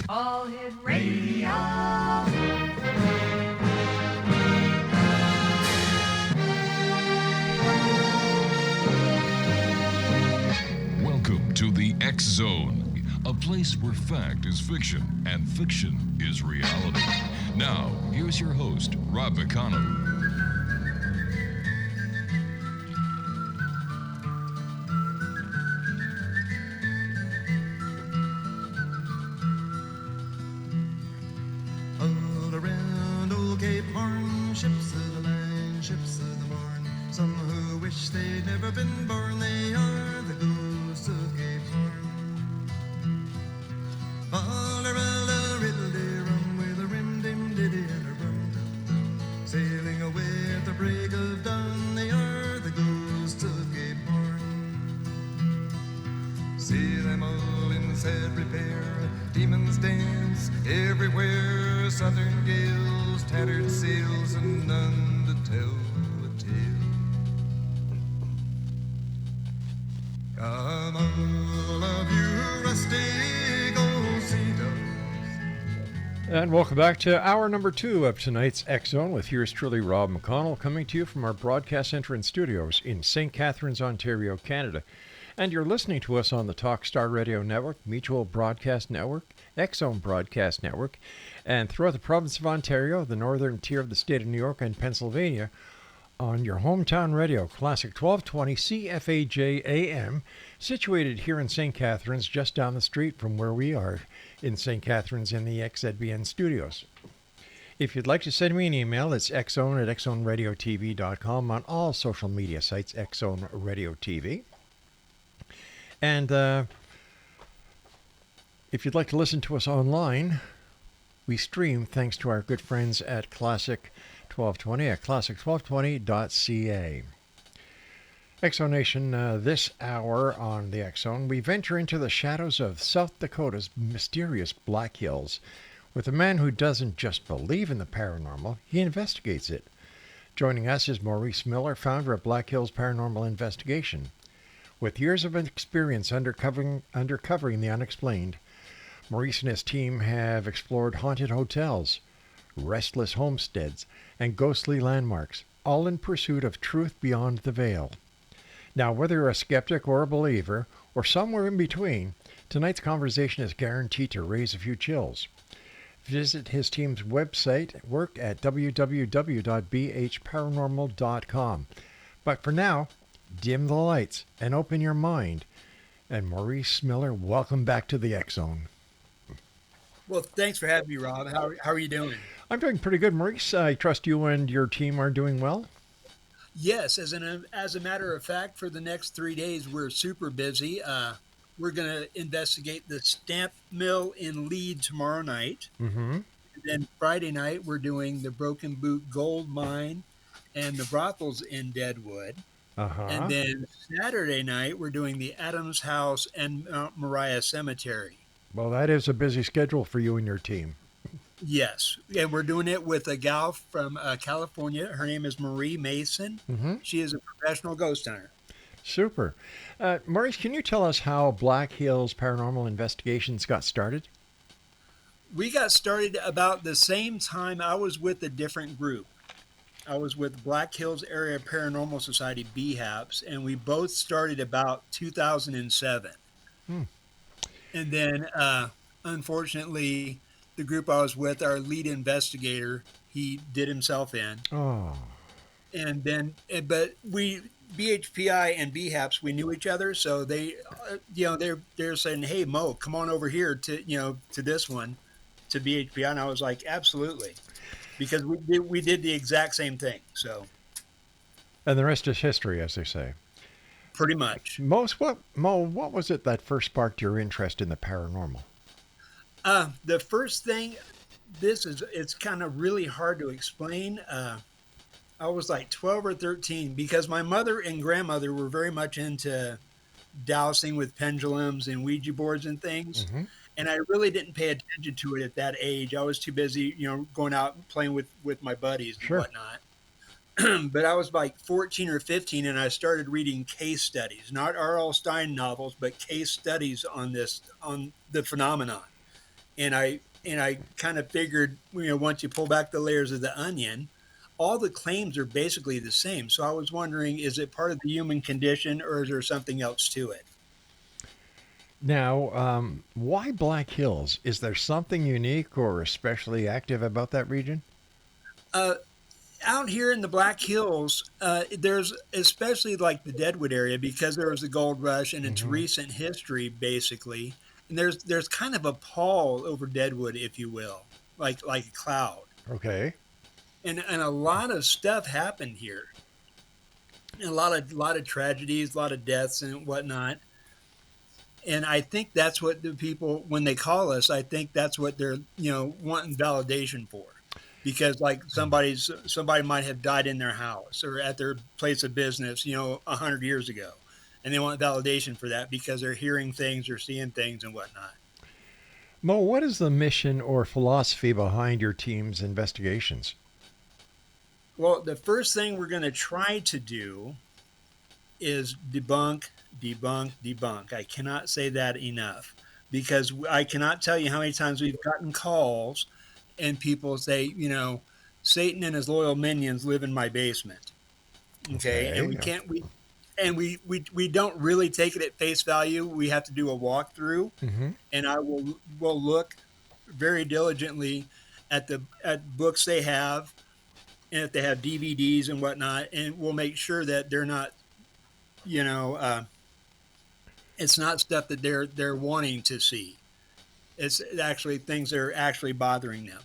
All Hit Radio. Welcome to the X Zone, a place where fact is fiction and fiction is reality. Now, here's your host, Rob McConnell. All around old Cape Horn, ships of the line, ships of the morn. Some who wish they'd never been born, they are the ghosts of Cape Horn. All around a riddle rum with a rim dim diddy and a rum dum dum. Sailing away at the break of dawn, they are the ghosts of Cape Horn. See them all in sad repair, demons dance everywhere. Southern gales, tattered sails, and none to tell a tale. Come all of you rustic old sea dogs. And welcome back to hour number 2 of tonight's X Zone with yours truly, Rob McConnell, coming to you from our broadcast center and studios in St. Catharines, Ontario, Canada. And you're listening to us on the Talkstar Radio Network, Mutual Broadcast Network, X Zone Broadcast Network, and throughout the province of Ontario, the northern tier of the state of New York and Pennsylvania, on your hometown radio, Classic 1220 CFAJ AM, situated here in St. Catharines, just down the street from where we are in St. Catharines in the XZBN studios. If you'd like to send me an email, it's xzone@xzoneradiotv.com, on all social media sites, Xzone Radio TV. And if you'd like to listen to us online, we stream thanks to our good friends at Classic 1220 at classic1220.ca. Exonation, this hour on the X-Zone, we venture into the shadows of South Dakota's mysterious Black Hills with a man who doesn't just believe in the paranormal, he investigates it. Joining us is Maurice Miller, founder of Black Hills Paranormal Investigation. With years of experience uncovering the unexplained, Maurice and his team have explored haunted hotels, restless homesteads, and ghostly landmarks, all in pursuit of truth beyond the veil. Now, whether you're a skeptic or a believer, or somewhere in between, tonight's conversation is guaranteed to raise a few chills. Visit his team's website, work at www.bhparanormal.com. But for now, dim the lights and open your mind. And Maurice Miller, welcome back to the X-Zone. Well, thanks for having me, Rob. How are you doing? I'm doing pretty good, Maurice. I trust you and your team are doing well? Yes, as a matter of fact, for the next 3 days, we're super busy. We're going to investigate the stamp mill in Lead tomorrow night. Mm-hmm. And then Friday night, we're doing the Broken Boot Gold Mine and the brothels in Deadwood. Uh-huh. And then Saturday night, we're doing the Adams House and Mount Moriah Cemetery. Well, that is a busy schedule for you and your team. Yes, and we're doing it with a gal from California. Her name is Marie Mason. Mm-hmm. She is a professional ghost hunter. Super. Maurice, can you tell us how Black Hills Paranormal Investigations got started? We got started about the same time. I was with a different group. I was with Black Hills Area Paranormal Society, BHAPS, and we both started about 2007. And then, unfortunately, the group I was with, our lead investigator, he did himself in. Oh. And then, but we, BHPI and BHAPS, we knew each other, so they, they're saying, "Hey, Mo, come on over here to this one, to BHPI," and I was like, "Absolutely," because we did the exact same thing. So, and the rest is history, as they say. Pretty much. Mo, what was it that first sparked your interest in the paranormal? The first thing, it's kind of really hard to explain. I was like 12 or 13 because my mother and grandmother were very much into dowsing with pendulums and Ouija boards and things. Mm-hmm. And I really didn't pay attention to it at that age. I was too busy, going out and playing with my buddies and whatnot. But I was like 14 or 15 and I started reading case studies, not R.L. Stein novels, but case studies on the phenomenon. And I kind of figured, once you pull back the layers of the onion, all the claims are basically the same. So I was wondering, is it part of the human condition or is there something else to it? Now, why Black Hills? Is there something unique or especially active about that region? Uh, Out here in the Black Hills, there's especially like the Deadwood area because there was the gold rush and its Hmm. recent history, basically. And there's kind of a pall over Deadwood, if you will, like a cloud. Okay. And a lot of stuff happened here, and a lot of tragedies, a lot of deaths and whatnot. And I think that's what the people, when they call us, I think that's what they're wanting validation for, because like somebody might have died in their house or at their place of business 100 years ago, and they want validation for that because they're hearing things or seeing things and whatnot. Mo, what is the mission or philosophy behind your team's investigations? Well, the first thing we're going to try to do is debunk, debunk, debunk. I cannot say that enough because I cannot tell you how many times we've gotten calls and people say, Satan and his loyal minions live in my basement. Okay. And Okay. we can't, we don't really take it at face value. We have to do a walkthrough, Hmm. and will look very diligently at books they have, and if they have DVDs and whatnot, and we'll make sure that they're not, you know, uh, it's not stuff that they're wanting to see. It's actually things that are actually bothering them.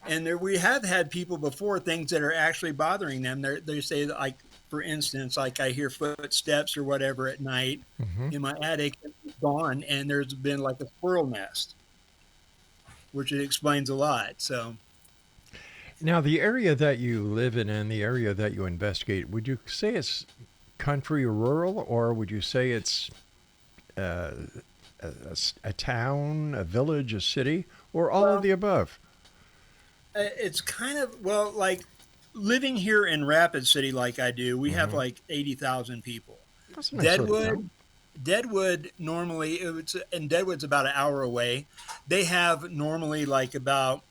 And we have had people before, things that are actually bothering them. They say that, like, for instance, like I hear footsteps or whatever at night Hmm. in my attic, and it's gone, and there's been like a squirrel nest, which it explains a lot. So Now, the area that you live in and the area that you investigate, would you say it's country or rural, or would you say it's uh, a town, a village, a city, or all of well, the above? it's kind of, well, like living here in Rapid City, like I do. We have Hmm. like 80,000 people. That's a nice little town. Deadwood, Deadwood normally it's and Deadwood's about an hour away. They have normally like about,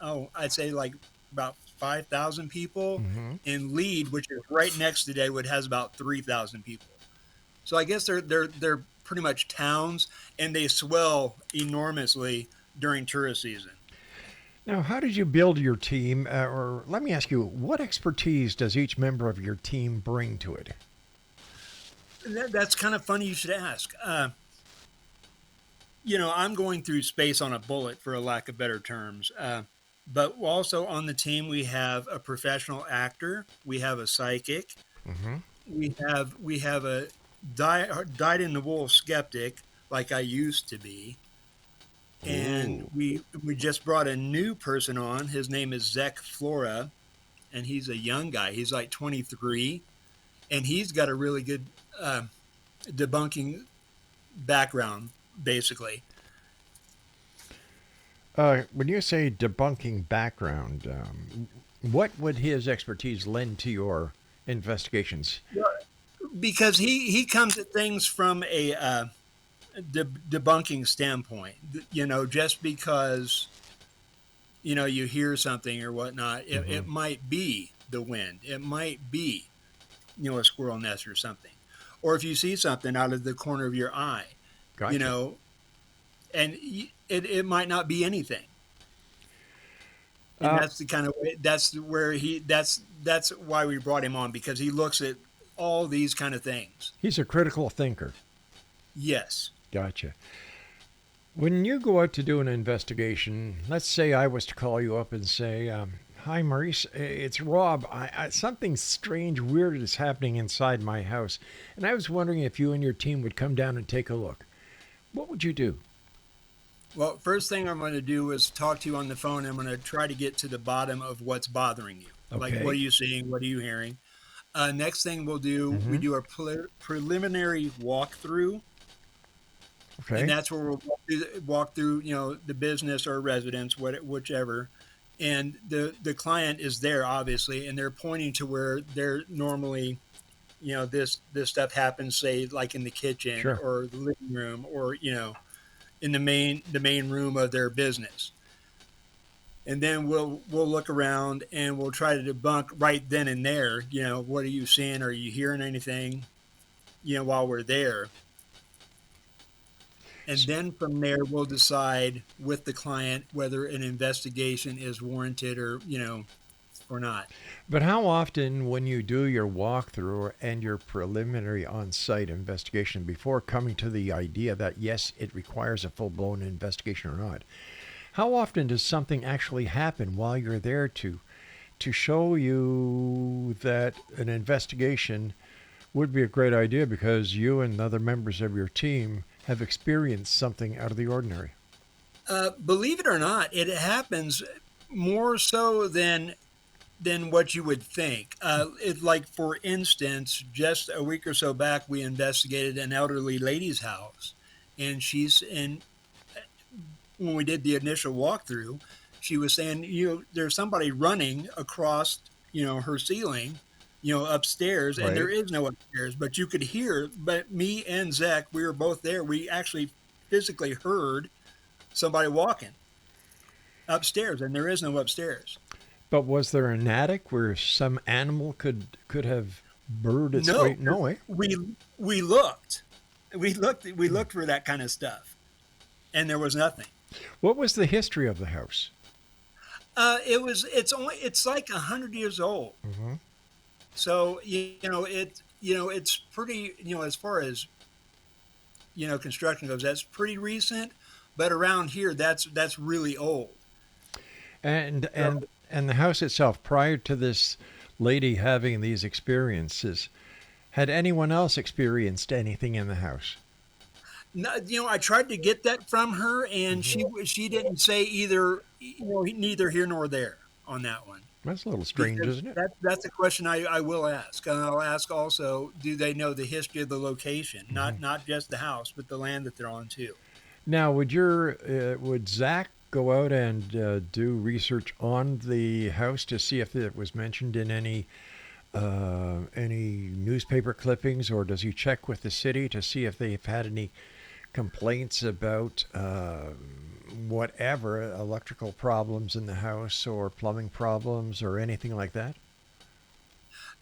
I'd say like about 5,000 people. Hmm. In Lead, which is right next to Deadwood, has about 3,000 people. So I guess they're pretty much towns, and they swell enormously during tourist season. Now, how did you build your team? Or let me ask you, what expertise does each member of your team bring to it? That's kind of funny you should ask. I'm going through space on a bullet, for a lack of better terms. But also on the team, we have a professional actor, we have a psychic, Hmm. we have a dyed in the wool skeptic, like I used to be, and Ooh. we just brought a new person on. His name is Zach Flora, and he's a young guy. He's like 23, and he's got a really good uh, debunking background, basically. When you say debunking background, what would his expertise lend to your investigations? Because he comes at things from a debunking standpoint. Just because you hear something or whatnot, Hmm. it might be the wind, it might be a squirrel nest or something, or if you see something out of the corner of your eye, you Gotcha. know, and it might not be anything. And Uh, that's the kind of way, that's why we brought him on, because he looks at all these kind of things. he's a critical thinker. Yes. Gotcha. When you go out to do an investigation, let's say I was to call you up and say, "Hi, Maurice, it's Rob. Something strange, weird is happening inside my house, and I was wondering if you and your team would come down and take a look." What would you do? Well, first thing I'm going to do is talk to you on the phone. I'm going to try to get to the bottom of what's bothering you. Like, what are Okay. you seeing? What are you hearing? Next thing we'll do, we Hmm. do a preliminary walkthrough, and Okay. that's where we'll walk through, the business or residence, whichever. And the client is there, obviously, and they're pointing to where they're normally, this stuff happens, say, like in the kitchen Sure. or the living room, or in the main room of their business. And then we'll look around and we'll try to debunk right then and there. What are you seeing? Are you hearing anything? While we're there. And then from there, we'll decide with the client whether an investigation is warranted or not. But how often, when you do your walkthrough and your preliminary on-site investigation before coming to the idea that yes, it requires a full-blown investigation or not, how often does something actually happen while you're there to show you that an investigation would be a great idea because you and other members of your team have experienced something out of the ordinary? Believe it or not, it happens more so than what you would think. Like, for instance, just a week or so back, we investigated an elderly lady's house, and when we did the initial walkthrough, she was saying, there's somebody running across, her ceiling, upstairs, and Right. there is no upstairs, but you could hear. But me and Zach, we were both there. We actually physically heard somebody walking upstairs, and there is no upstairs. But was there an attic where some animal could have burrowed its way? No way. We looked for that kind of stuff, and there was nothing. What was the history of the house? It's like 100 years old. Mm-hmm. So it's pretty, as far as construction goes, that's pretty recent. But around here, that's really old. And the house itself, prior to this lady having these experiences, had anyone else experienced anything in the house? No, I tried to get that from her, and she didn't say either, neither here nor there on that one. That's a little strange, Because isn't it? that's a question I will ask. And I'll ask also, do they know the history of the location? Not just the house, but the land that they're on too. Now, would Zach go out and do research on the house to see if it was mentioned in any newspaper clippings, or does he check with the city to see if they've had any complaints about whatever electrical problems in the house or plumbing problems or anything like that?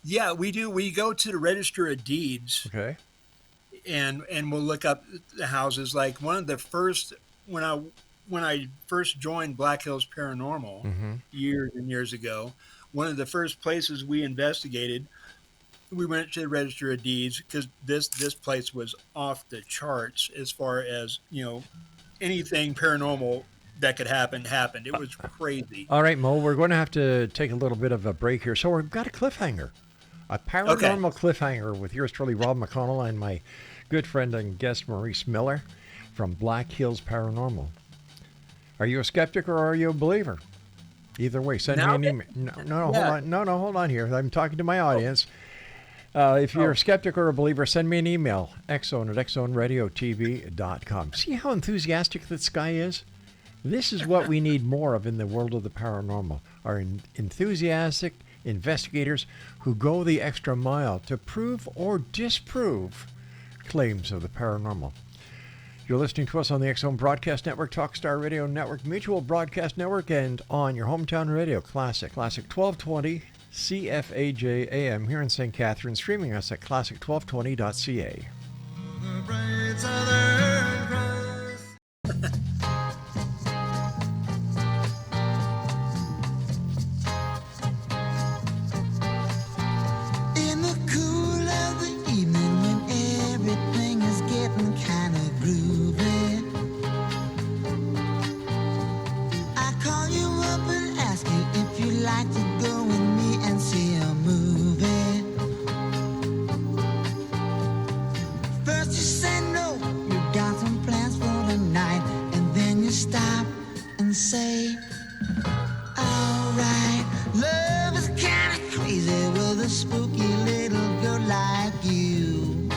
Yeah, we do. We go to the Register of Deeds, Okay. and we'll look up the houses. Like, one of the first, when I first joined Black Hills Paranormal Mm-hmm. years and years ago, one of the first places we investigated, we went to the Register of Deeds because this place was off the charts as far as anything paranormal that could happen happened. It was crazy. All right, Mo, we're going to have to take a little bit of a break here. So we've got a cliffhanger, a paranormal cliffhanger with yours truly, Rob McConnell, and my good friend and guest, Maurice Miller from Black Hills Paranormal. Are you a skeptic or are you a believer? Either way, send me an email. Hold on here. I'm talking to my audience. If you're a skeptic or a believer, send me an email, xzone@xzoneradiotv.com. See how enthusiastic this guy is? This is what we need more of in the world of the paranormal, are enthusiastic investigators who go the extra mile to prove or disprove claims of the paranormal. You're listening to us on the X-Zone Broadcast Network, Talkstar Radio Network, Mutual Broadcast Network, and on your hometown radio, Classic 1220 CFAJ AM here in St. Catharines, streaming us at classic1220.ca. The bright southern cross. In the cool of the evening when everything is getting kind of groovy, I call you up and ask you if you'd like to go with me and see a movie. First you say no, you got some plans for the night, and then you stop and say, alright, love is kinda crazy with a spooky little girl like you.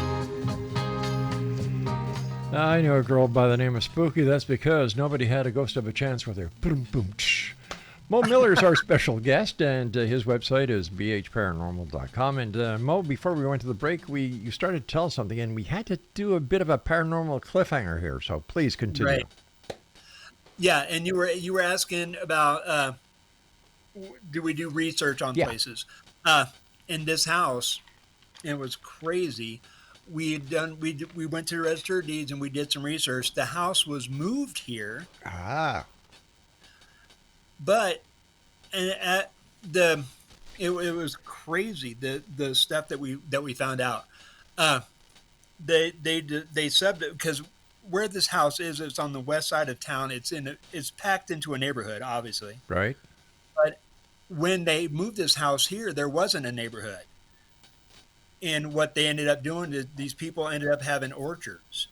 I know a girl by the name of Spooky. That's because nobody had a ghost of a chance with her. Boom, boom, tsh. Mo Miller is our special guest, and his website is bhparanormal.com. And Mo, before we went to the break, you started to tell us something, and we had to do a bit of a paranormal cliffhanger here. So please continue. Right. Yeah, and you were asking about do we do research on Yeah. places? In this house, it was crazy. We went to the Register of Deeds and we did some research. The house was moved here, Ah, but and at the it was crazy the stuff that we found out. Uh, they subbed it because where this house is, it's on the west side of town. It's packed into a neighborhood, obviously. right. But when they moved this house here, there wasn't a neighborhood. And what they ended up doing is these people ended up having orchards,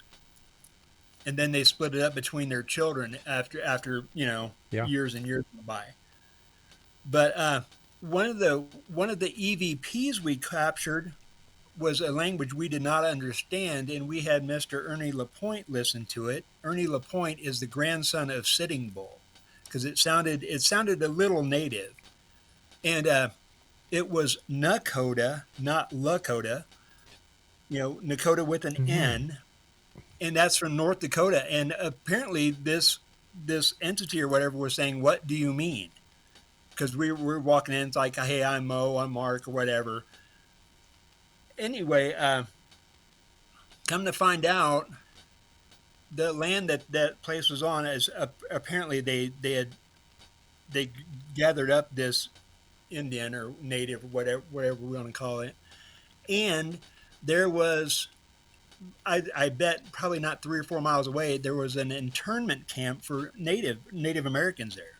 and then they split it up between their children after Yeah. years and years went by. But one of the EVPs we captured was a language we did not understand, and we had Mr. Ernie Lapointe listen to it. Ernie Lapointe is the grandson of Sitting Bull, because it sounded a little native, and it was Nakota, not Lakota. Nakota with an N, and that's from North Dakota. And apparently, this entity or whatever was saying, "What do you mean?" Because we were walking in, it's like, "Hey, I'm Mo, I'm Mark, or whatever." Anyway, come to find out, the land that place was on is apparently they gathered up this Indian or native, whatever we want to call it, and there was, I bet probably not 3 or 4 miles away, there was an internment camp for Native Americans there,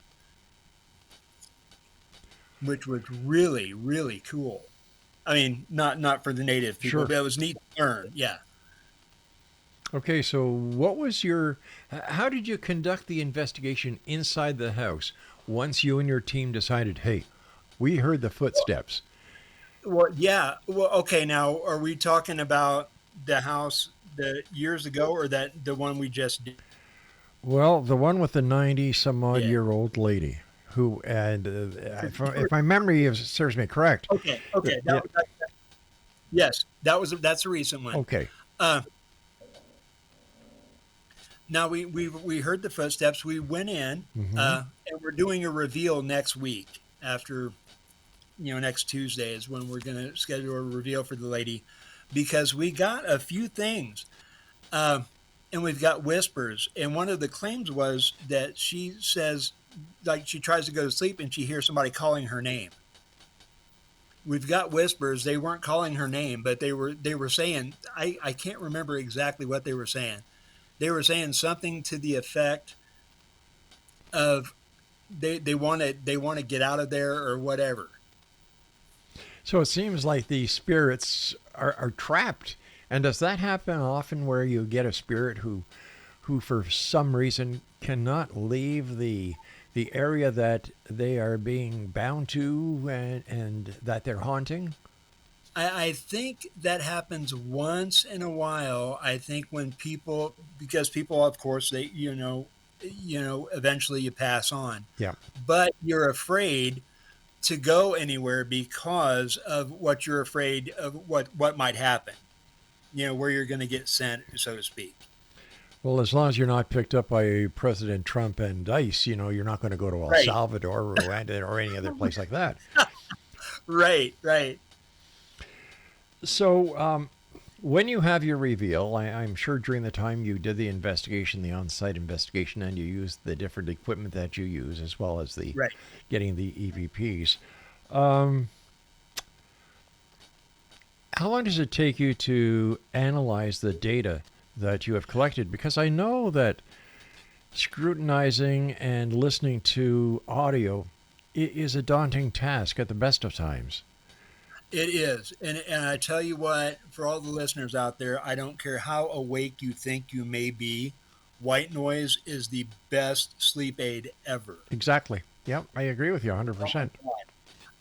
which was really, really cool. I mean, not for the native people, Sure. but it was neat to learn. Yeah. Okay, so how did you conduct the investigation inside the house once you and your team decided, hey, we heard the footsteps? Well, yeah. Well, okay. Now, are we talking about the house the years ago, or the one we just did? Well, the one with the 90-some-odd Yeah. year old lady who, and if my memory serves me correct. Okay. Okay. Yeah. Yes, that's a recent one. Okay. Uh, Now we heard the footsteps. We went in, and we're doing a reveal next week. After next Tuesday is when we're going to schedule a reveal for the lady, because we got a few things, and we've got whispers. And one of the claims was that she says, like, she tries to go to sleep and she hears somebody calling her name. We've got whispers. They weren't calling her name, but they were saying, I can't remember exactly what they were saying. They were saying something to the effect of they want to get out of there or whatever. So it seems like the spirits are trapped. And does that happen often where you get a spirit who for some reason cannot leave the area that they are being bound to and that they're haunting? I think that happens once in a while. I think when because people, of course, they eventually you pass on, Yeah. but you're afraid to go anywhere because of what you're afraid of what might happen. Where you're going to get sent, so to speak. Well, as long as you're not picked up by President Trump and ICE, you're not going to go to El Right. Salvador or Rwanda or any other place like that. Right. So, when you have your reveal, I'm sure during the time you did the investigation, the on-site investigation, and you used the different equipment that you use, as well as the Right. getting the EVPs. How long does it take you to analyze the data that you have collected? Because I know that scrutinizing and listening to audio is a daunting task at the best of times. It is. And I tell you what, for all the listeners out there, I don't care how awake you think you may be, white noise is the best sleep aid ever. Exactly. Yep, I agree with you 100%.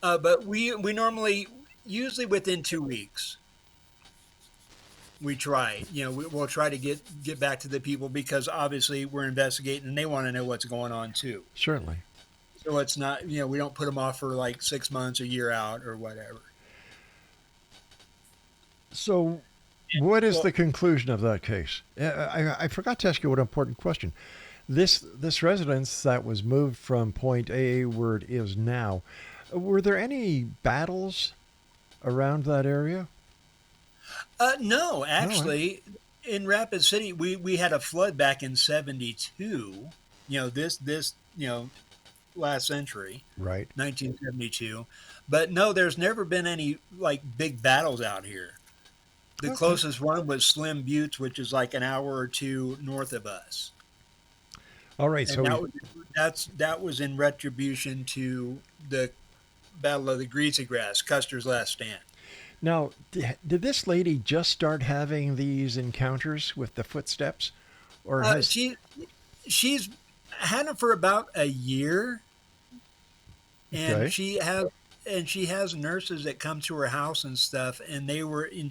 But we normally, usually within 2 weeks, we try. We'll try to get back to the people, because obviously we're investigating and they want to know what's going on too. Certainly. So it's not, we don't put them off for like 6 months, a year out, or whatever. So, what is Well, the conclusion of that case? I forgot to ask you one important question. This residence that was moved from point A where it is now, were there any battles around that area? no, No, eh? actually, in Rapid City, we had a flood back in '72. This last century, Right. 1972. But no, there's never been any like big battles out here. The Okay. closest one was Slim Buttes, which is like an hour or two north of us, All right. and So we that was in retribution to the Battle of the Greasy Grass, Custer's last stand. now did this lady just start having these encounters with the footsteps, or Uh, has she she's had it for about a year, and okay? she has nurses that come to her house and stuff, and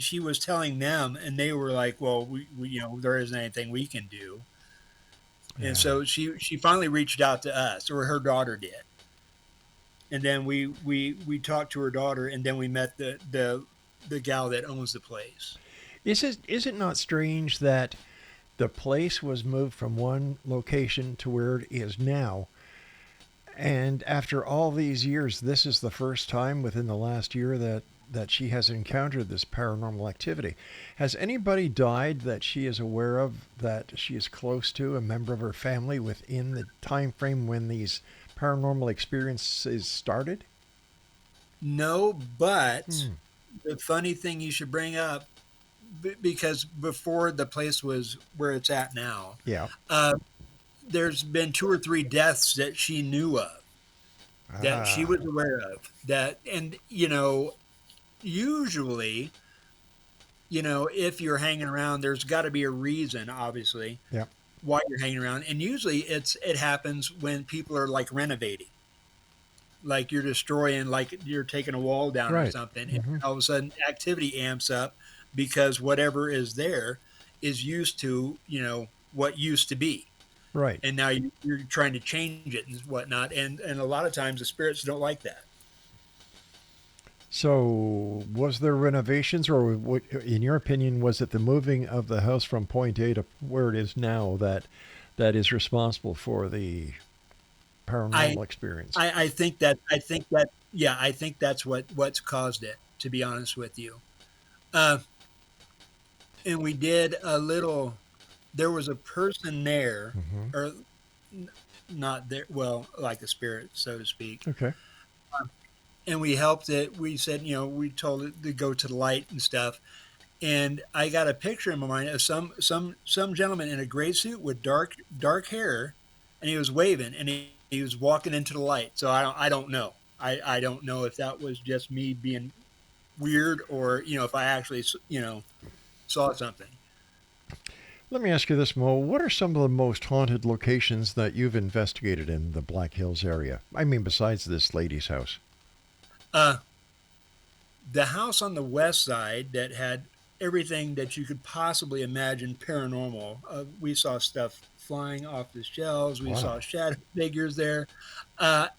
she was telling them, and they were like, well, there isn't anything we can do. And Yeah. so she finally reached out to us, or her daughter did, and then we talked to her daughter, and then we met the gal that owns the place. Is it not strange that the place was moved from one location to where it is now, and after all these years, this is the first time within the last year that she has encountered this paranormal activity. Has anybody died that she is aware of, that she is close to, a member of her family, within the time frame when these paranormal experiences started? No, but Hmm. the funny thing you should bring up, because before the place was where it's at now, Yeah. uh, there's been two or three deaths that she knew of, that she Ah. was aware of, and usually, if you're hanging around, there's got to be a reason, obviously, Yeah. why you're hanging around, and usually it happens when people are like renovating, like you're destroying, like you're taking a wall down or Right. something, and Hmm. all of a sudden activity amps up because whatever is there is used to, what used to be, Right. and now you're trying to change it and whatnot, and a lot of times the spirits don't like that. So, was there renovations, or what, in your opinion, was it the moving of the house from point A to where it is now that is responsible for the I paranormal experience? I think that yeah, I think that's what's caused it. To be honest with you, uh, and we did a little. There was a person there, Hmm. or not there. Well, like a spirit, so to speak. Okay. And we helped it. We said, we told it to go to the light and stuff. And I got a picture in my mind of some gentleman in a gray suit with dark hair, and he was waving, and he was walking into the light. So I don't know. I don't know if that was just me being weird, or if I actually saw something. Let me ask you this, Mo. What are some of the most haunted locations that you've investigated in the Black Hills area? I mean, besides this lady's house. Uh, the house on the west side that had everything that you could possibly imagine paranormal. We saw stuff flying off the shelves. We saw Wow. shadow figures there.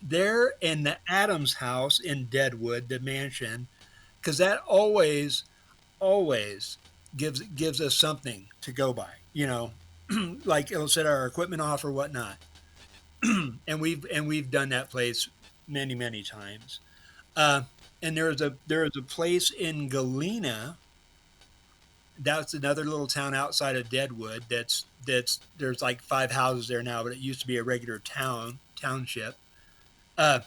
There in the Adams house in Deadwood, the mansion, because that always gives us something to go by. Like it'll set our equipment off or whatnot. And we've done that place many times. Uh, and there is a place in Galena. That's another little town outside of Deadwood. That's there's like five houses there now, but it used to be a regular township. Uh,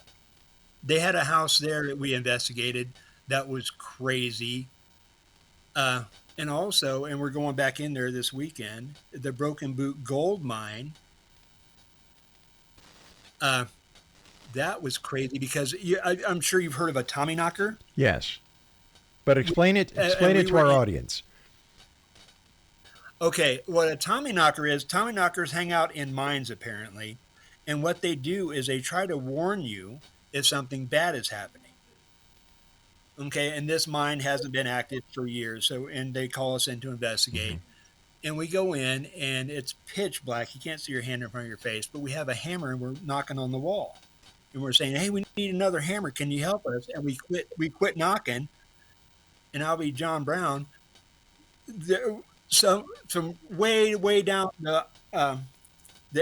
they had a house there that we investigated that was crazy. Uh, and we're going back in there this weekend. The Broken Boot Gold Mine. Uh, that was crazy because I'm sure you've heard of a Tommy Knocker. Yes. But explain it. And Explain it we to were our in, audience. Okay, what a Tommy knocker is, Tommy knockers hang out in mines apparently, and what they do is they try to warn you if something bad is happening. Okay, and this mine hasn't been active for years, so and they call us in to Hmm. investigate, and we go in and it's pitch black. You can't see your hand in front of your face, but we have a hammer and we're knocking on the wall, and we're saying, "Hey, we need another hammer. Can you help us?" And we quit knocking, and I'll be John Brown. There, so from way down the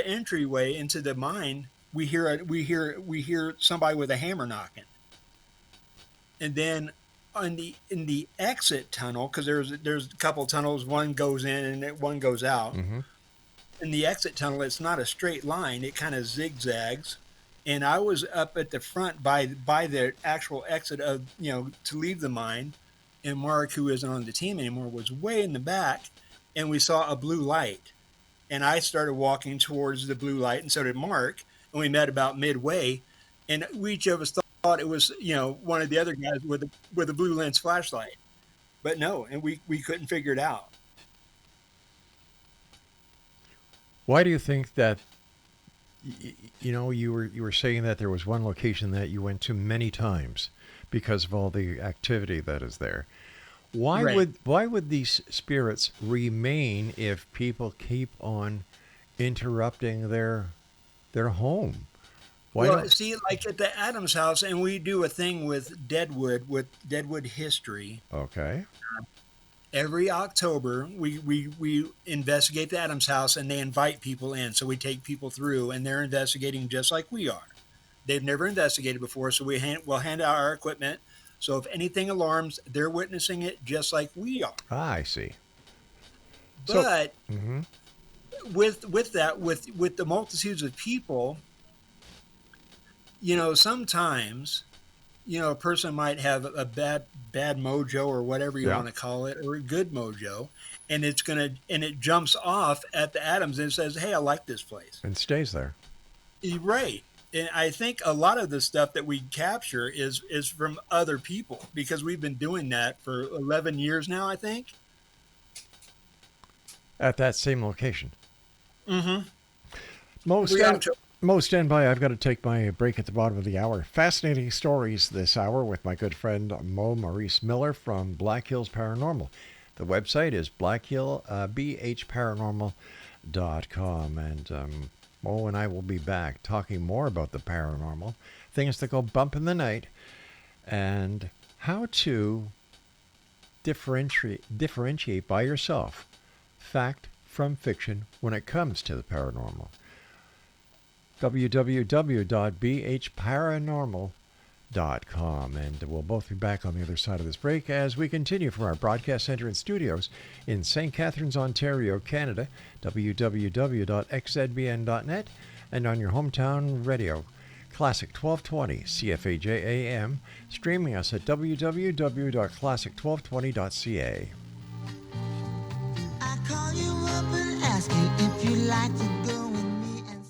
entryway into the mine, we hear somebody with a hammer knocking, and then in the exit tunnel, because there's a couple tunnels, one goes in and one goes out. Mm-hmm. In the exit tunnel, it's not a straight line; it kind of zigzags. And I was up at the front by the actual exit of to leave the mine, and Mark, who isn't on the team anymore, was way in the back, and we saw a blue light, and I started walking towards the blue light, and so did Mark, and we met about midway, and each of us thought it was one of the other guys with a blue lens flashlight, but no, and we couldn't figure it out. Why do you think that? You were saying that there was one location that you went to many times because of all the activity that is there. Right. Why would these spirits remain if people keep on interrupting their home? Why Well, don't? see, like at the Adams house, and we do a thing with Deadwood history. Okay. Every October, we investigate the Adams house, and they invite people in. So we take people through, and they're investigating just like we are. They've never investigated before, so we'll hand out our equipment. So if anything alarms, they're witnessing it just like we are. I see. So, But hmm with the multitudes of people, sometimes a person might have a bad mojo or whatever you yeah, want to call it, or a good mojo, and it jumps off at the Adams and says, "Hey, I like this place." and stays there. Right. And I think a lot of the stuff that we capture is from other people, because we've been doing that for 11 years now, I think. At that same location. Mm-hmm. Mo, We stand, October. Mo, stand by. I've got to take my break at the bottom of the hour. Fascinating stories this hour with my good friend Maurice Miller from Black Hills Paranormal. The website is bhparanormal.com. And Mo and I will be back talking more about the paranormal, things that go bump in the night, and how to differentiate by yourself fact from fiction when it comes to the paranormal. www.bhparanormal.com. And we'll both be back on the other side of this break as we continue from our broadcast center and studios in St. Catharines, Ontario, Canada, www.xzbn.net, and on your hometown radio, Classic 1220 CFAJ AM, streaming us at www.classic1220.ca. I call you up and ask you if you like to go with me and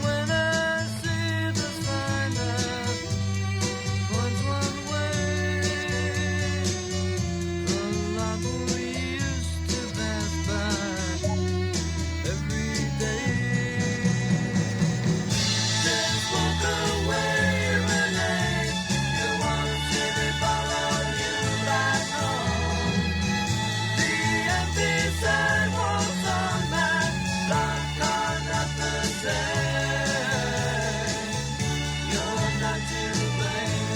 when I see the sign that points one way, the lot we used to pass by every day. Just walk away, Renee. You won't see me follow you back home. The empty sidewalks on that block are not the same. You're not to blame.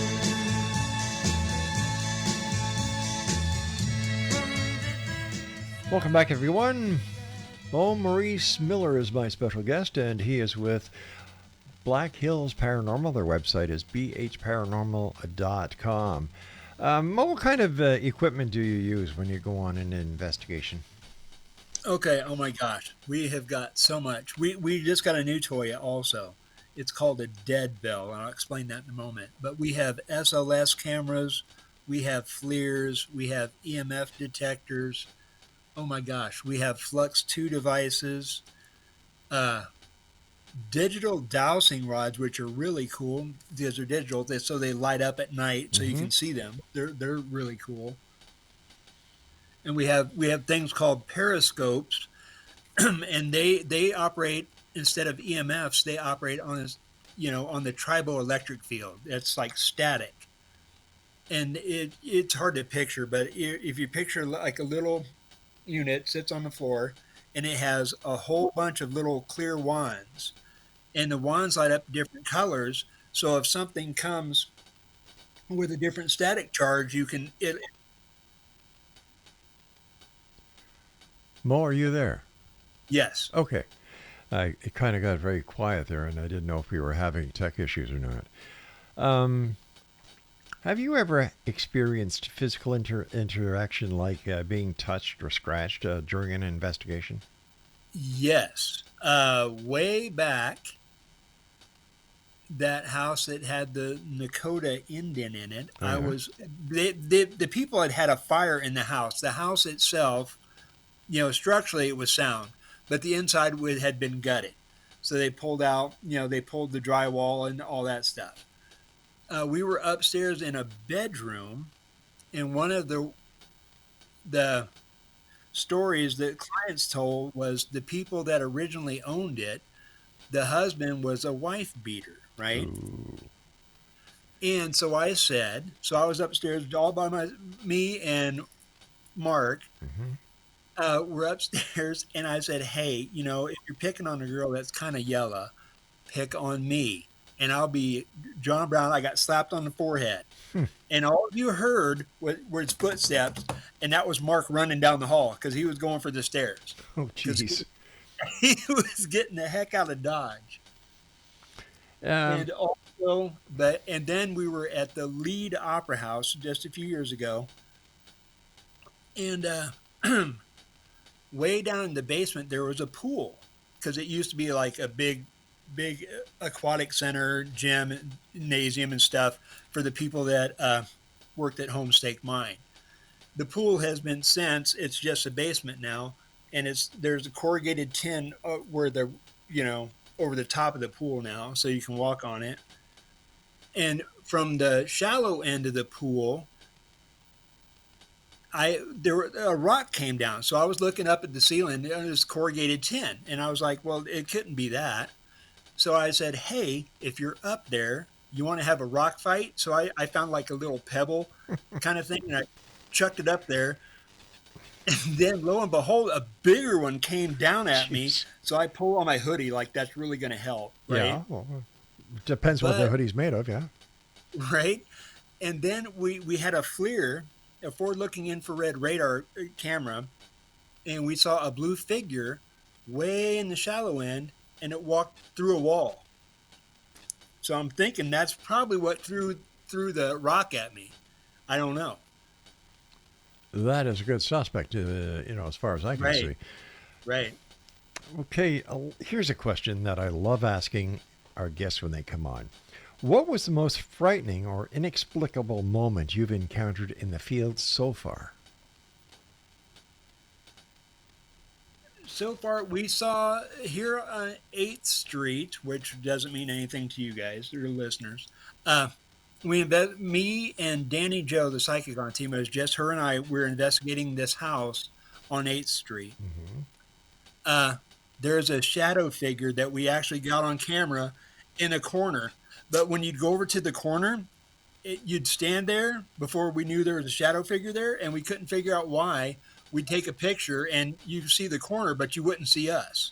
Welcome back, everyone. Maurice Miller is my special guest, and he is with Black Hills Paranormal. Their website is bhparanormal.com. What kind of equipment do you use when you go on an investigation? Okay. Oh my gosh, we have got so much. We just got a new toy also. It's called a dead bell, and I'll explain that in a moment. But we have SLS cameras, we have FLIRs, we have EMF detectors. Oh my gosh, we have Flux 2 devices, uh, digital dowsing rods, which are really cool because they're digital, so they light up at night, so you Mm-hmm. can see them. They're really cool. And we have things called periscopes, and they operate, instead of EMFs, they operate on the triboelectric field. It's like static, and it's hard to picture, but if you picture like a little unit sits on the floor, and it has a whole bunch of little clear wands, and the wands light up different colors. So if something comes with a different static charge, you can it. Mo, are you there? Yes. Okay. It kind of got very quiet there, and I didn't know if we were having tech issues or not. Um, have you ever experienced physical interaction like being touched or scratched during an investigation? Yes. Way back, that house that had the Dakota indent in it, Oh, I yeah. was the people had a fire in the house. The house itself, structurally it was sound, but the inside had been gutted. So they pulled out, they pulled the drywall and all that stuff. We were upstairs in a bedroom, and one of the stories that clients told was the people that originally owned it. The husband was a wife beater, right? Ooh. And so I was upstairs all by me and Mark. Hmm. We're upstairs, and I said, "Hey, if you're picking on a girl that's kind of yellow, pick on me, and I'll be John Brown." I got slapped on the forehead, and all you heard was footsteps, and that was Mark running down the hall because he was going for the stairs Oh, because jeez. he was getting the heck out of Dodge. Um, And also, and then we were at the Lead Opera House just a few years ago, and way down in the basement there was a pool because it used to be like a big aquatic center, gym, gymnasium, and stuff for the people that worked at Homestake Mine. The pool has been since it's just a basement now, and there's a corrugated tin where you know over the top of the pool now, so you can walk on it. And from the shallow end of the pool, a rock came down. So I was looking up at the ceiling, and it was corrugated tin, and I was like, well, it couldn't be that. So I said, hey, if you're up there, you want to have a rock fight? So I found like a little pebble kind of thing, and I chucked it up there. And then lo and behold, a bigger one came down at me. jeez. So I pull on my hoodie like that's really going to help, right? Yeah. Well, depends what the But hoodie's made of. Yeah. right, and then we had a FLIR, a forward-looking infrared radar camera, and we saw a blue figure way in the shallow end, and it walked through a wall. So I'm thinking that's probably what threw the rock at me. I don't know. That is a good suspect, as far as I can Right, see. right. Okay, here's a question that I love asking our guests when they come on. What was the most frightening or inexplicable moment you've encountered in the field so far? So far, we saw here on 8th Street, which doesn't mean anything to you guys or listeners. Uh, me and Danny Joe, the psychic on team, it was just her and I. We're investigating this house on 8th Street. Hmm. Uh, there's a shadow figure that we actually got on camera in a corner. But when you'd go over to the corner, you'd stand there before we knew there was a shadow figure there, and we couldn't figure out why. We'd take a picture, and you'd see the corner, but you wouldn't see us.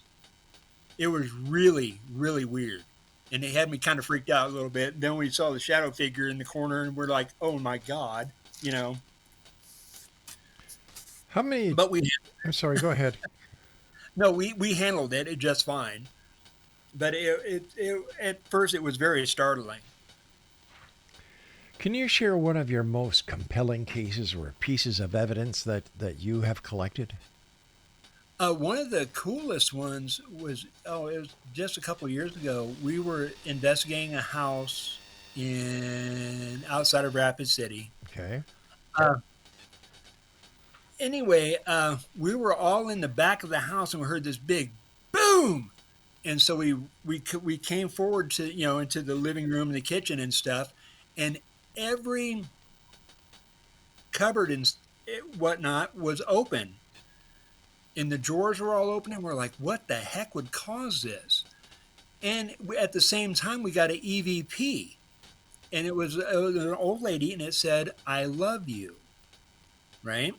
It was really, really weird. And it had me kind of freaked out a little bit. Then we saw the shadow figure in the corner, and we're like, oh my God, you know. How many? But I'm sorry, go ahead. no, we handled it just fine. But at first it was very startling. Can you share one of your most compelling cases or pieces of evidence that you have collected? One of the coolest ones was it was just a couple years ago. We were investigating a house in outside of Rapid City. Okay. Uh, anyway, we were all in the back of the house, and we heard this big boom. And so we came forward to into the living room and the kitchen and stuff, and every cupboard and whatnot was open, and the drawers were all open, and we're like, what the heck would cause this? And at the same time, we got an EVP, and it was an old lady, and it said, "I love you," right?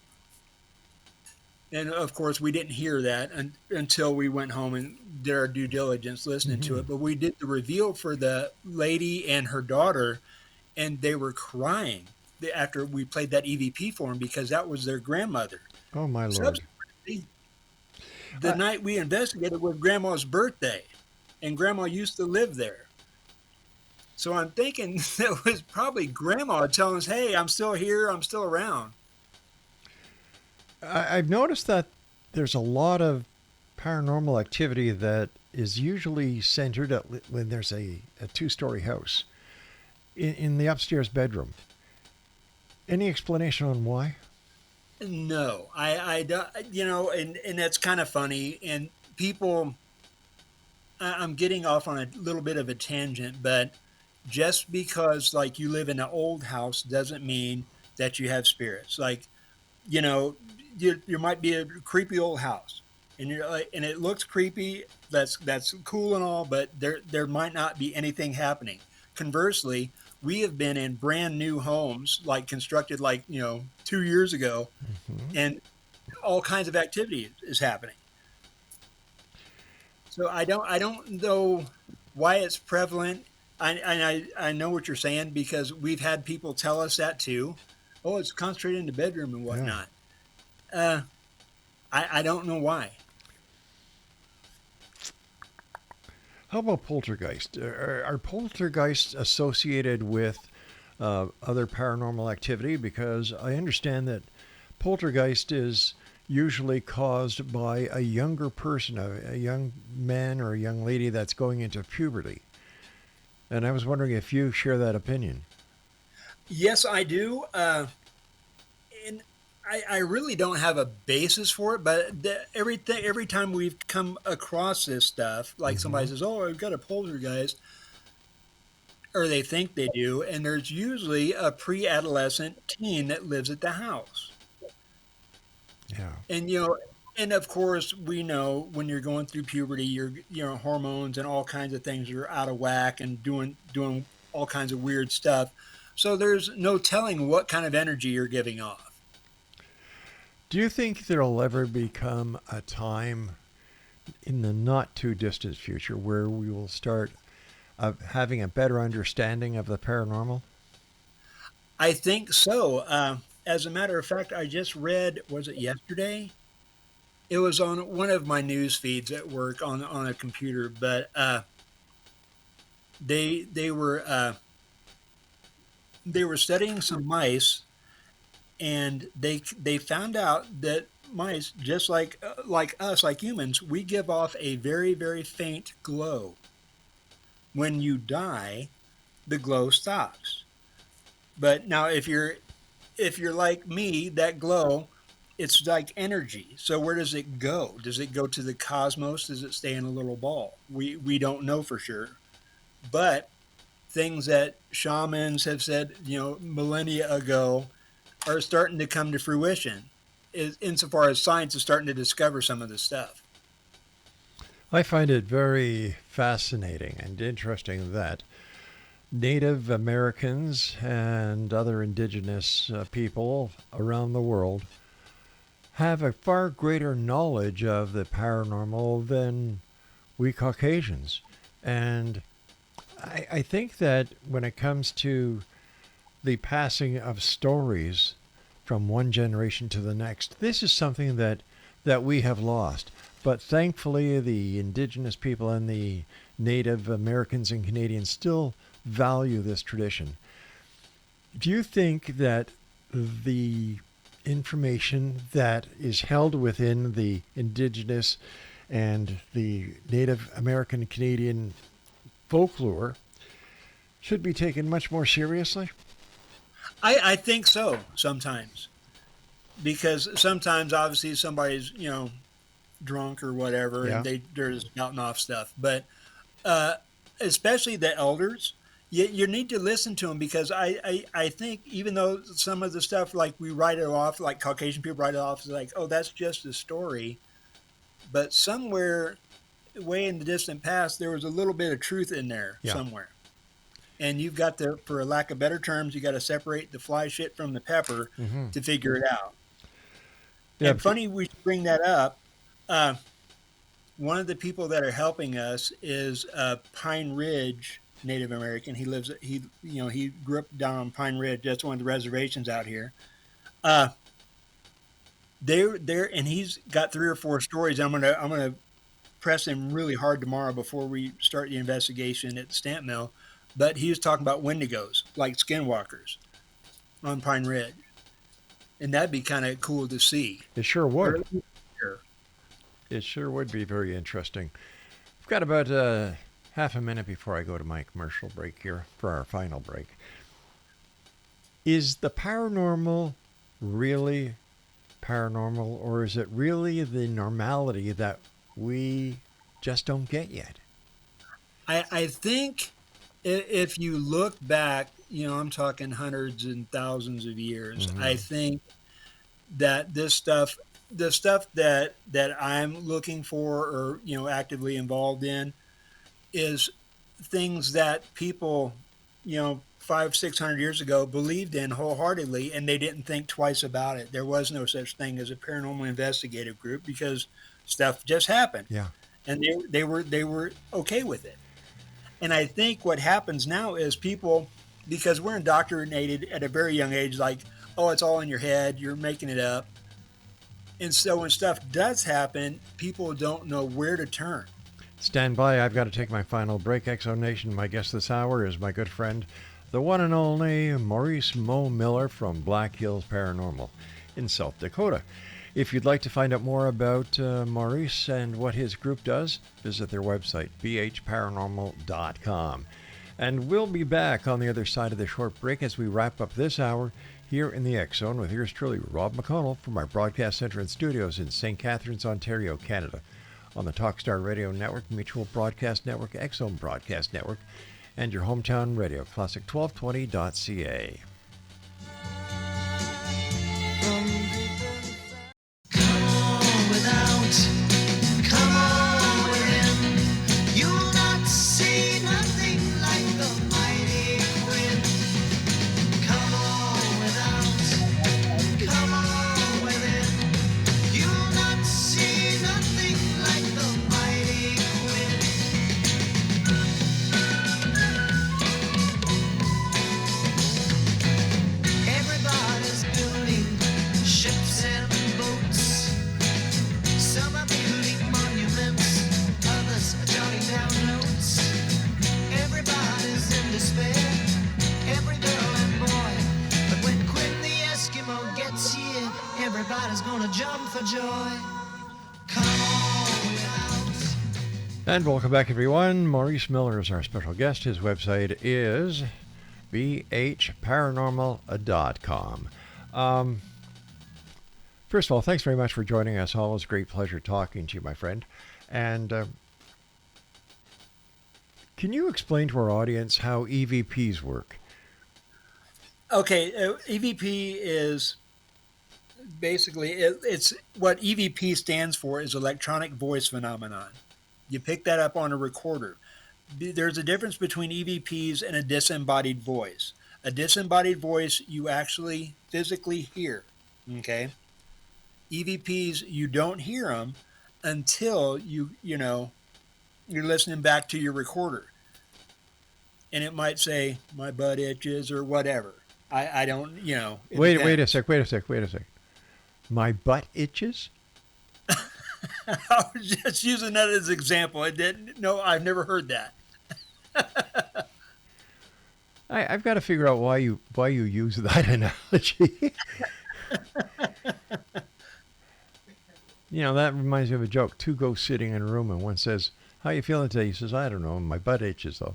And of course, we didn't hear that until we went home and did our due diligence listening to it. But we did the reveal for the lady and her daughter, and they were crying after we played that EVP for them because that was their grandmother. Oh, my Lord. Subsequently, the night we investigated was Grandma's birthday, and Grandma used to live there. So I'm thinking that was probably Grandma telling us, "Hey, I'm still here. I'm still around." I've noticed that there's a lot of paranormal activity that is usually centered at when there's a two-story house in the upstairs bedroom. Any explanation on why? No, I don't, and that's kind of funny. And people, I'm getting off on a little bit of a tangent, but just because like you live in an old house doesn't mean that you have spirits. Like, you know, you might be a creepy old house, and you're like, and it looks creepy. That's cool and all, but there might not be anything happening. Conversely, we have been in brand new homes, like constructed like 2 years ago, and all kinds of activity is happening. So I don't know why it's prevalent. I know what you're saying because we've had people tell us that too. Oh, it's concentrated in the bedroom and Yeah. whatnot. Uh, I don't know why. How about poltergeist? Are poltergeists associated with other paranormal activity? Because I understand that poltergeist is usually caused by a younger person, a young man or a young lady that's going into puberty. And I was wondering if you share that opinion. Yes, I do. And I really don't have a basis for it, but every time we've come across this stuff, like somebody says, "Oh, I've got a poltergeist," or they think they do, and there's usually a pre-adolescent teen that lives at the house. Yeah. And and of course, we know when you're going through puberty, your hormones and all kinds of things are out of whack and doing all kinds of weird stuff. So there's no telling what kind of energy you're giving off. Do you think there'll ever become a time in the not too distant future where we will start having a better understanding of the paranormal? I think so. As a matter of fact, I just read, was it yesterday? It was on one of my news feeds at work on a computer, but they they were studying some mice, and they found out that mice, just like us, like humans, we give off a very very faint glow. When you die, the glow stops. But now, if you're like me, that glow, it's like energy. So where does it go? Does it go to the cosmos? Does it stay in a little ball? We don't know for sure. But things that shamans have said, millennia ago, are starting to come to fruition. Insofar as science is starting to discover some of this stuff. I find it very fascinating and interesting that Native Americans and other indigenous people around the world have a far greater knowledge of the paranormal than we Caucasians. And I think that when it comes to the passing of stories from one generation to the next, this is something that we have lost. But thankfully, the indigenous people and the Native Americans and Canadians still value this tradition. Do you think that the information that is held within the indigenous and the Native American Canadian folklore should be taken much more seriously? I think so sometimes because sometimes obviously somebody's drunk or whatever Yeah. and they're just spouting off stuff, but uh, especially the elders, you need to listen to them because I think even though some of the stuff like we write it off, like Caucasian people write it off as like, oh, that's just a story, but somewhere way in the distant past there was a little bit of truth in there Yeah. somewhere. And you've got to, for a lack of better terms, you got to separate the fly shit from the pepper Hmm. to figure it out. Yeah, And funny we should bring that up. Uh, One of the people that are helping us is Pine Ridge Native American. He grew up down on Pine Ridge. That's one of the reservations out here. Uh, and he's got 3 or 4 stories. I'm gonna press him really hard tomorrow before we start the investigation at the stamp mill. But he was talking about wendigos, like skinwalkers, on Pine Ridge, and that'd be kind of cool to see. it sure Or would. at least hear. It sure would be very interesting. We've got about half a minute before I go to my commercial break here for our final break. Is the paranormal really paranormal, or is it really the normality that we just don't get yet? I think if you look back, I'm talking hundreds and thousands of years. I think that the stuff that I'm looking for, or actively involved in, is things that people, 500-600 years ago believed in wholeheartedly, and they didn't think twice about it. There was no such thing as a paranormal investigative group because stuff just happened, Yeah. and they were okay with it. And I think what happens now is people, because we're indoctrinated at a very young age, like, oh, it's all in your head, you're making it up. And so when stuff does happen, people don't know where to turn. Stand by. I've got to take my final break. Exo Nation, my guest this hour is my good friend, the one and only Maurice Miller from Black Hills Paranormal in South Dakota. If you'd like to find out more about Maurice and what his group does, visit their website, bhparanormal.com. And we'll be back on the other side of the short break as we wrap up this hour here in the X Zone with yours truly, Rob McConnell, from our broadcast center and studios in St. Catharines, Ontario, Canada, on the Talkstar Radio Network, Mutual Broadcast Network, X Zone Broadcast Network, and your hometown radio, classic1220.ca. And welcome back, everyone. Maurice Miller is our special guest. His website is bhparanormal.com. First of all, thanks very much for joining us. Always a great pleasure talking to you, my friend. And can you explain to our audience how EVPs work? Okay, EVP is basically, it's what EVP stands for is electronic voice phenomenon. You pick that up on a recorder. There's a difference between EVPs and a disembodied voice. A disembodied voice you actually physically hear, okay? EVPs, you don't hear them until you're listening back to your recorder. And it might say, my butt itches or whatever. I don't, it Wait depends. a sec. My butt itches? I was just using that as an example. I've never heard that. I've got to figure out why you use that analogy. That reminds me of a joke. Two ghosts sitting in a room, and one says, "How you feeling today?" He says, "I don't know. My butt itches, though."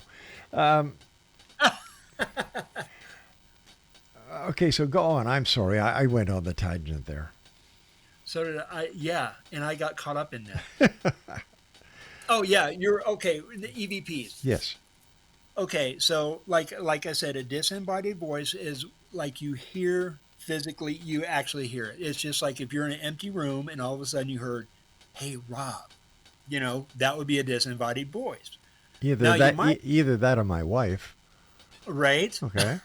Okay, so go on. I'm sorry. I went on the tangent there. So did I. Yeah, and I got caught up in that. Oh yeah, you're okay. The EVPs. Yes. Okay, so like I said, a disembodied voice is like you hear physically. You actually hear it. It's just like if you're in an empty room and all of a sudden you heard, "Hey, Rob," that would be a disembodied voice. Either that or my wife. Right. Okay.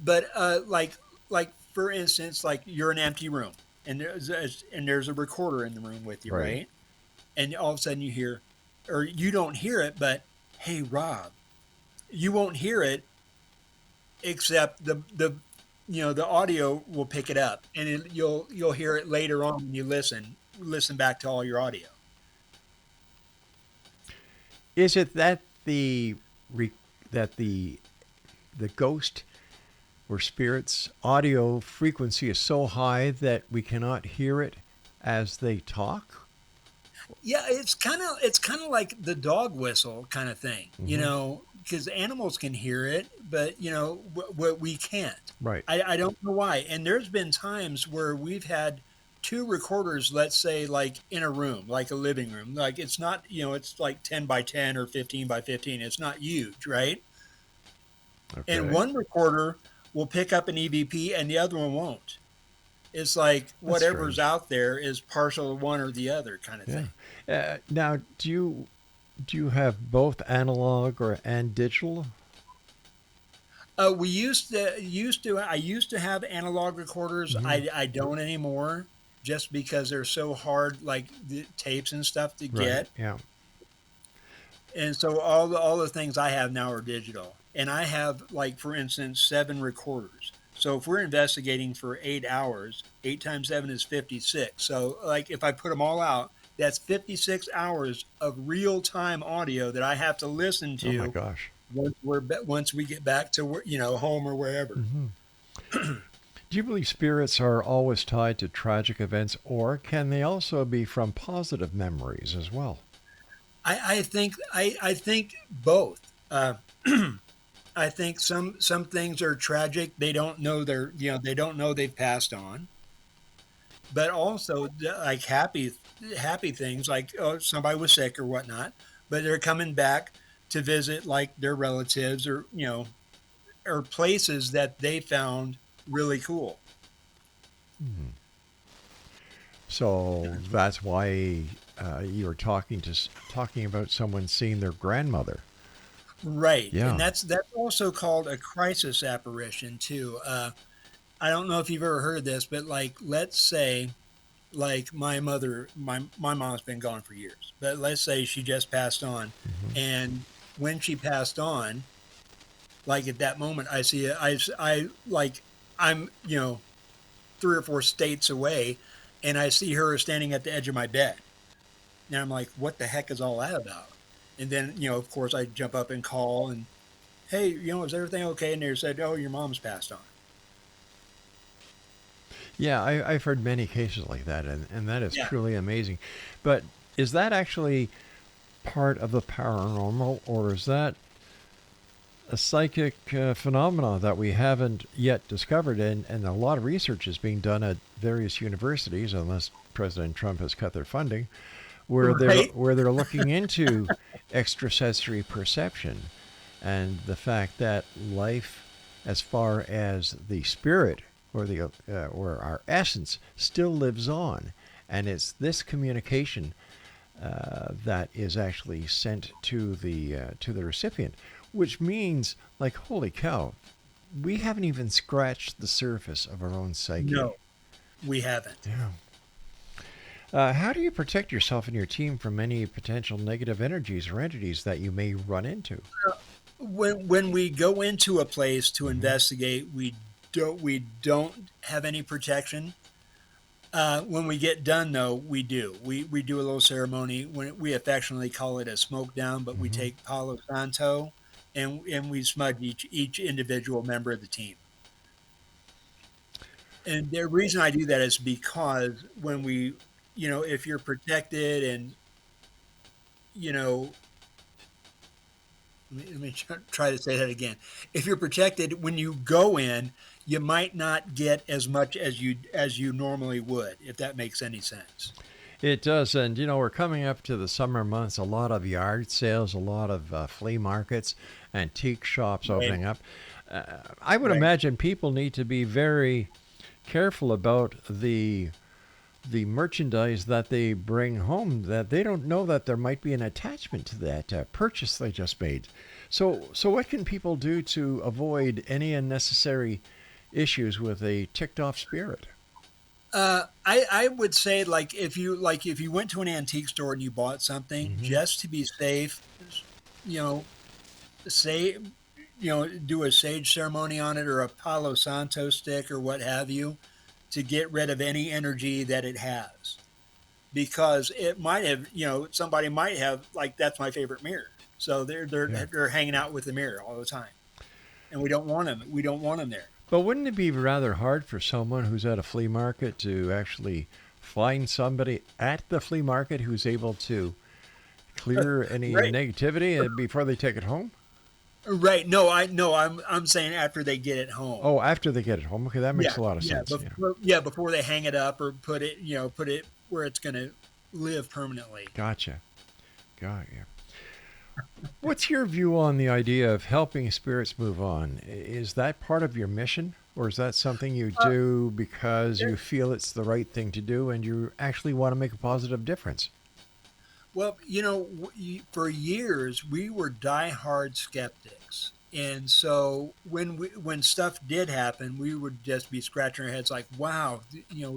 But like for instance, like you're in an empty room. there's a recorder in the room with you, Right. right? And all of a sudden you hear, or you don't hear it, but hey, Rob, you won't hear it except the audio will pick it up, and you'll hear it later on when you listen back to all your audio. Is it that re, that the ghost or spirit's audio frequency is so high that we cannot hear it as they talk? Yeah, it's kind of like the dog whistle kind of thing, because animals can hear it, but we can't. Right. I don't know why. And there's been times where we've had two recorders, let's say, like in a room, like a living room. Like it's not, it's like 10 by 10 or 15 by 15. It's not huge, right? And Okay. one recorder will pick up an EVP and the other one won't. It's like That's whatever's strange. out there is partial to one or the other kind of Yeah. thing. Now, do you have both analog or and digital? We I used to have analog recorders. Hmm. I don't anymore, just because they're so hard, like the tapes and stuff to Right. get. Yeah. And so all the things I have now are digital. And I have, like, for instance, 7 recorders. So if we're investigating for 8 hours, 8 times 7 is 56. So like if I put them all out, that's 56 hours of real time audio that I have to listen Oh my to gosh. once we get back to home or wherever. Hmm. Do you believe spirits are always tied to tragic events, or can they also be from positive memories as well? I think both. I think some things are tragic. They don't know they don't know they've passed on. But also like happy things, like, oh, somebody was sick or whatnot, but they're coming back to visit, like, their relatives, or or places that they found really cool. Mhm. So that's why you were talking about someone seeing their grandmother. Right, and Yeah. that's also called a crisis apparition too. I don't know if you've ever heard this, but, like, let's say, like, my mom's been gone for years, but let's say she just passed on, Hmm. and when she passed on, like, at that moment, I see it. I like, I'm 3 or 4 states away, and I see her standing at the edge of my bed, and I'm like, what the heck is all that about? And then, of course, I jump up and call, and hey, is everything okay? And they said, oh, your mom's passed on. Yeah, I've heard many cases like that, and that is Yeah. truly amazing. But is that actually part of the paranormal, or is that a psychic phenomena that we haven't yet discovered? And a lot of research is being done at various universities, unless President Trump has cut their funding, Right. where they're looking into extrasensory perception and the fact that life, as far as the spirit or our essence, still lives on, and it's this communication that is actually sent to the recipient, which means, like, holy cow, we haven't even scratched the surface of our own psyche. No, we haven't. Yeah. How do you protect yourself and your team from any potential negative energies or entities that you may run into? When we go into a place to Hmm. investigate, we don't have any protection. When we get done, though, we do. We do a little ceremony. When we affectionately call it a smoke down, but we Hmm. take Palo Santo, and we smudge each individual member of the team. And the reason I do that is because when if you're protected, and you know, let me try to say that again. If you're protected, when you go in, you might not get as much as you normally would, if that makes any sense. It does, and we're coming up to the summer months. A lot of yard sales, a lot of flea markets, antique shops Right. opening up. I would Right. imagine people need to be very careful about the merchandise that they bring home, that they don't know that there might be an attachment to that purchase they just made. So what can people do to avoid any unnecessary issues with a ticked off spirit? I would say if you went to an antique store and you bought something just to be safe, you know, say do a sage ceremony on it or a Palo Santo stick or what have you to get rid of any energy that it has. Because it might have, somebody might have like that's my favorite mirror. So Yeah. they're hanging out with the mirror all the time. And we don't want them. We don't want them there. But wouldn't it be rather hard for someone who's at a flea market to actually find somebody at the flea market who's able to clear any Right. negativity before they take it home? Right. No, I'm saying after they get it home. Oh, after they get it home. Okay, that makes a lot of yeah, sense. Yeah. before they hang it up or put it where it's going to live permanently. Gotcha. Got you. What's your view on the idea of helping spirits move on? Is that part of your mission, or is that something you do because you feel it's the right thing to do and you actually want to make a positive difference? Well, for years we were diehard skeptics, and so when stuff did happen, we would just be scratching our heads like, "Wow,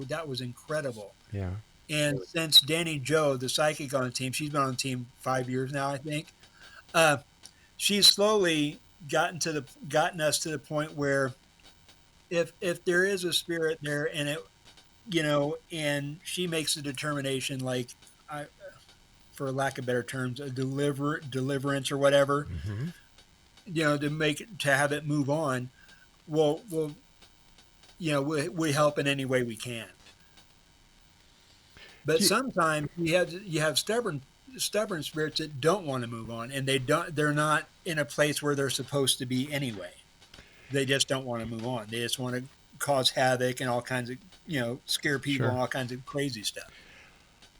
that was incredible." Yeah. And since Danny Joe, the psychic on the team, she's been on the team 5 years now, I think. Uh, she's slowly gotten us to the point where if there is a spirit there and and she makes a determination like I, for lack of better terms, a deliverance or whatever, Hmm. to have it move on. We'll we help in any way we can. But You- sometimes you have stubborn spirits that don't want to move on, and they're not in a place where they're supposed to be anyway. They just don't want to move on. They just want to cause havoc and all kinds of scare people Sure. and all kinds of crazy stuff.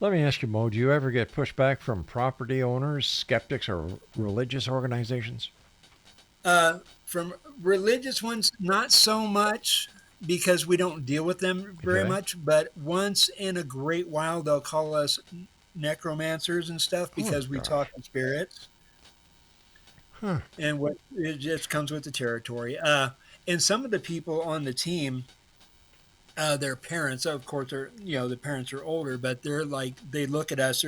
Let me ask you, Mo, do you ever get pushback from property owners, skeptics, or religious organizations? From religious ones, not so much because we don't deal with them very Okay. much. But once in a great while, they'll call us necromancers and stuff because we gosh. talk to spirits. Huh. And what it just comes with the territory. And some of the people on the team, their parents, of course, the parents are older, but they're like they look at us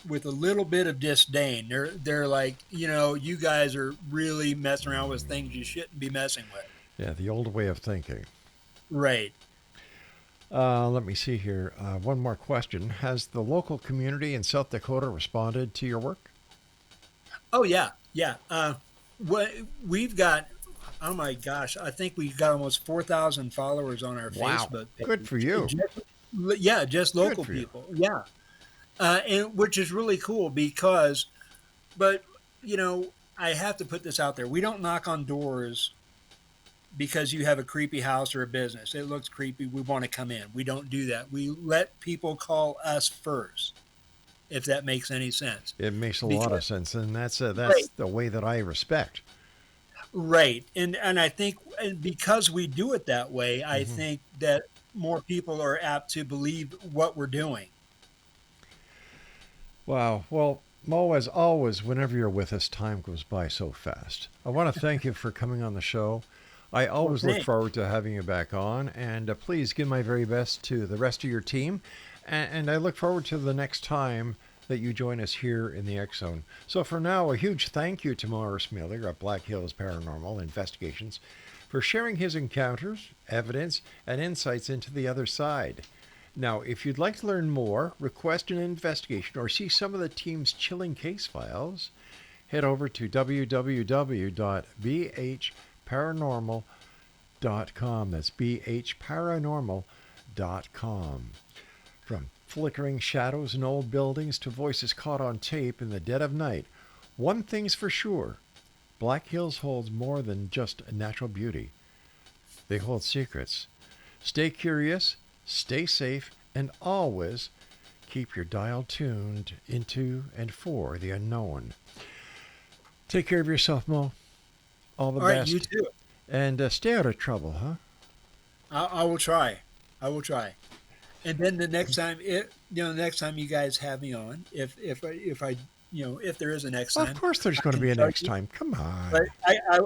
with a little bit of disdain. They're like, you guys are really messing around with things you shouldn't be messing with. Yeah, the old way of thinking. Right. Let me see here. One more question. Has the local community in South Dakota responded to your work? Oh yeah, yeah. What we've got. Oh my gosh, I think we've got almost 4,000 followers on our Wow. Facebook page. Good for you. Just local for you. people. Yeah. And which is really cool because, but I have to put this out there. We don't knock on doors because you have a creepy house or a business. It looks creepy. We want to come in. We don't do that. We let people call us first, if that makes any sense. It makes a lot of Because- sense, and that's Right. the way that I respect. Right. And I think because we do it that way, I Mm-hmm. think that more people are apt to believe what we're doing. Wow. Well, Mo, as always, whenever you're with us, time goes by so fast. I want to thank you for coming on the show. I always look thanks. forward to having you back on, and please give my very best to the rest of your team. And I look forward to the next time that you join us here in the X Zone. So for now, a huge thank you to Maurice Miller of Black Hills Paranormal Investigations for sharing his encounters, evidence, and insights into the other side. Now, if you'd like to learn more, request an investigation, or see some of the team's chilling case files, head over to www.bhparanormal.com. That's bhparanormal.com. From flickering shadows in old buildings to voices caught on tape in the dead of night, one thing's for sure: Black Hills holds more than just natural beauty. They hold secrets. Stay curious, stay safe, and always keep your dial tuned into and for the unknown. Take care of yourself, Mo. All the All right, best. you too. And stay out of trouble, huh? I will try. I will try. And then the next time, next time you guys have me on, if there is a next time, Of course there's going to be a next time. Come on. but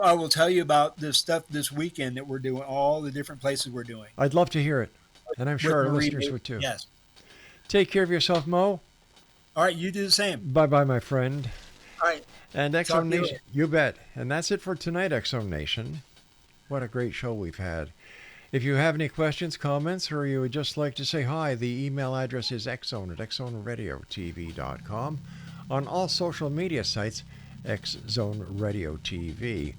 I will tell you about this stuff this weekend that we're doing, all the different places we're doing. I'd love to hear it. And I'm with sure our Marie listeners Miller. would too. Yes. Take care of yourself, Mo. All right, you do the same. Bye-bye, my friend. All right. And Talk Exxon to you Nation, later. you bet. And that's it for tonight, Exxon Nation. What a great show we've had. If you have any questions, comments, or you would just like to say hi, the email address is xzone@xzoneradiotv.com. On all social media sites, Xzone Radio TV.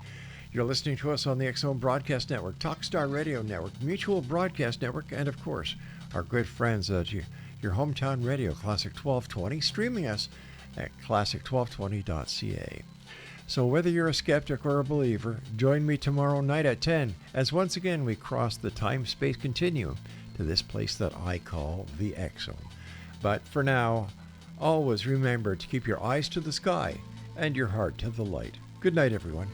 You're listening to us on the Xzone Broadcast Network, Talkstar Radio Network, Mutual Broadcast Network, and of course, our good friends at your hometown radio, Classic 1220, streaming us at classic1220.ca. So whether you're a skeptic or a believer, join me tomorrow night at 10 as once again we cross the time-space continuum to this place that I call the X Zone. But for now, always remember to keep your eyes to the sky and your heart to the light. Good night, everyone.